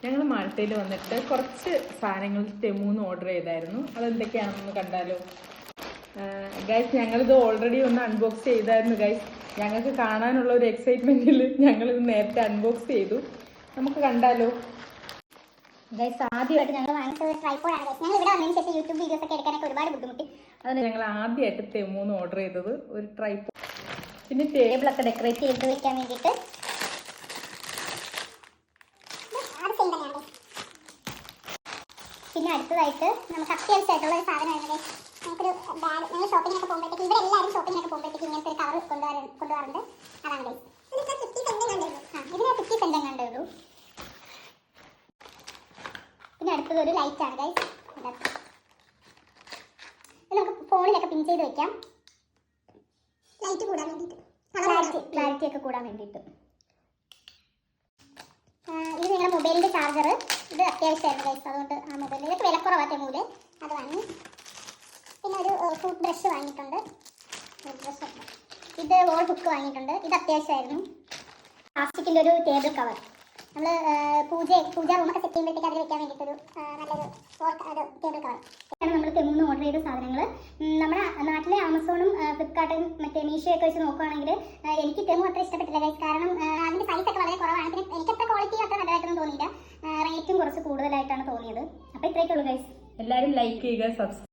ഞങ്ങൾ മാൾട്ടയിൽ വന്നിട്ട് കുറച്ച് സാധനങ്ങൾ ടെമൂന്ന് ഓർഡർ ചെയ്തായിരുന്നു. അതെന്തൊക്കെയാണെന്ന് കണ്ടാലോ ഗൈസ്? ഞങ്ങളിത് ഓൾറെഡി ഒന്ന് അൺബോക്സ് ചെയ്തായിരുന്നു ഗൈസ്. ഞങ്ങൾക്ക് കാണാനുള്ള ഒരു എക്സൈറ്റ്മെന്റിൽ ഞങ്ങളിത് നേരത്തെ അൺബോക്സ് ചെയ്തു. നമുക്ക് കണ്ടാലോ ഗൈസ്? ആദ്യമായിട്ട് ഞങ്ങൾ വാങ്ങിച്ചത് ട്രൈപോഡാണ് ഗൈസ്. ഞങ്ങൾ ഇവിടെ വന്നതിന് ശേഷം യൂട്യൂബ് വീഡിയോസ് ഒക്കെ എടുക്കാനൊക്കെ ഒരുപാട് ബുദ്ധിമുട്ടി. അതാണ് ഞങ്ങൾ ആദ്യമായിട്ട് ടെമൂന്ന് ഓർഡർ ചെയ്തത് ഒരു ട്രൈപോഡ്. പിന്നെ ടേബിളൊക്കെ ഡെക്കറേറ്റ് ചെയ്ത് വെക്കാൻ വേണ്ടിയിട്ട് പിന്നെ അടുത്തതായിട്ട് നമുക്ക് അത്യാവശ്യമായിട്ടുള്ള ഒരു സാധനമാണ്. നമുക്കൊരു ബാഗ്, ഞങ്ങൾ ഷോപ്പിങ്ങിനൊക്കെ പോകുമ്പോഴത്തേക്ക് ഇവിടെ എല്ലാവരും ഷോപ്പിങ്ങിനൊക്കെ പോകുമ്പോഴത്തേക്ക് ഇങ്ങനത്തെ ഒരു കവർ കൊണ്ടുവരാറുണ്ട്. അതാണ് ഗൈസ്. ഇതിന് 50 സെന്റ് കണ്ടേ ഉള്ളൂ. പിന്നെ അടുത്തത് ഒരു ലൈറ്റാണ് ഗൈസ്. ഇത് നമുക്ക് ഫോണിലൊക്കെ പിൻ ചെയ്ത് വെക്കാം, ലൈറ്റ് കൂടാൻ വേണ്ടിയിട്ട്, ക്ലാരിറ്റി ഒക്കെ കൂടാൻ വേണ്ടിയിട്ട്. ഇത് നിങ്ങളുടെ മൊബൈലിൻ്റെ ചാർജർ. ഇത് അത്യാവശ്യമായിരുന്നു ഗൈസ്, അതുകൊണ്ട് ആ മൊബൈലിൽ ഇതൊക്കെ വിലക്കുറവാ ടെമൂല്, അത് വാങ്ങി. പിന്നെ ഒരു ഫ്രൂട്ട് ബ്രഷ് വാങ്ങിയിട്ടുണ്ട്. ഇത് വോൾ ഹുക്ക് വാങ്ങിയിട്ടുണ്ട്. ഇത് അത്യാവശ്യമായിരുന്നു. പ്ലാസ്റ്റിക്കിൻ്റെ ഒരു ടേബിൾ കവർ. നമ്മൾ പൂജ റൂമൊക്കെ സെറ്റ് ചെയ്യുമ്പോഴത്തേക്ക് അതിൽ വെക്കാൻ വേണ്ടിയിട്ടൊരു നല്ലൊരു ടേബിൾ കവർ. ഇതാണ് നമ്മൾ ടെമൂന്ന് ഓർഡർ ചെയ്ത സാധനങ്ങൾ. നമ്മുടെ നാട്ടിലെ ആമസോണും ഫ്ലിപ്കാർട്ടും മറ്റേ മീഷോയൊക്കെ വെച്ച് നോക്കുകയാണെങ്കിൽ എനിക്ക് ടെമു അത്ര ഇഷ്ടപ്പെട്ടില്ല ഗൈസ്. കാരണം അതിൻ്റെ സൈസൊക്കെ വളരെ കുറവാണ്. പിന്നെ എനിക്കത്ര ക്വാളിറ്റി അത്ര നല്ലതായിട്ടൊന്നും തോന്നിയില്ല. റേറ്റും കുറച്ച് കൂടുതലായിട്ടാണ് തോന്നിയത്. അപ്പോൾ ഇത്രയൊക്കെ ഉള്ളൂ ഗൈസ്. എല്ലാവരും ലൈക്ക് ചെയ്യുക, സബ്സ്ക്രൈബ്